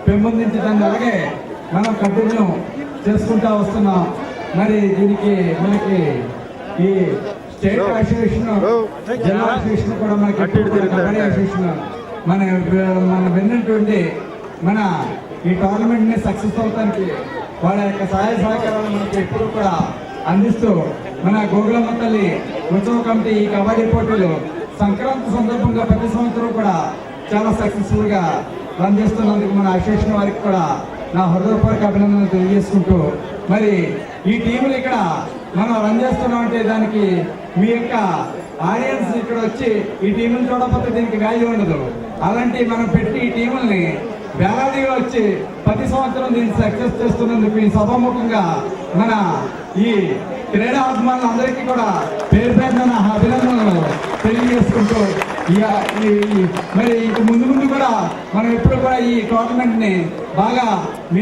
పెంపొందించడానికి అలాగే మనం కంటిన్యూ చేసుకుంటా వస్తున్నాం. మరి దీనికి మనకి ఈ స్టేట్ అసోసియేషన్, జిల్లా అసోసియేషన్ కూడా మనకి కబడ్డీ అసోసియేషన్ మన విన్నటువంటి మన ఈ టోర్నమెంట్ని సక్సెస్ అవడానికి వాళ్ళ యొక్క సహాయ సహకారాలు మనకి ఎప్పుడు కూడా అందిస్తూ మన గోగులమ్మ తల్లి ఉత్సవ కమిటీ ఈ కబడ్డీ పోటీలు సంక్రాంతి సందర్భంగా ప్రతి సంవత్సరం కూడా చాలా సక్సెస్ఫుల్గా రన్ చేస్తున్నందుకు మన అసోసియేషన్ వారికి కూడా నా హృదయపూర్వక అభినందనలు తెలియజేసుకుంటూ, మరి ఈ టీములు ఇక్కడ మనం రన్ చేస్తున్నాం అంటే దానికి మీ యొక్క ఆడియన్స్ ఇక్కడ వచ్చి ఈ టీములు చూడకపోతే దీనికి వాల్యూ ఉండదు. అలాంటి మనం పెట్టి ఈ టీముల్ని వేలాదిగా వచ్చి ప్రతి సంవత్సరం దీన్ని సక్సెస్ చేస్తున్నందుకు ఈ సభాముఖంగా మన ఈ క్రీడా అభిమానులందరికీ కూడా పేరు పేరున అభినందనలు తెలియజేసుకుంటూ, మరి ఇంక ముందు కూడా మనం ఎప్పుడు కూడా ఈ టోర్నమెంట్ని బాగా మీ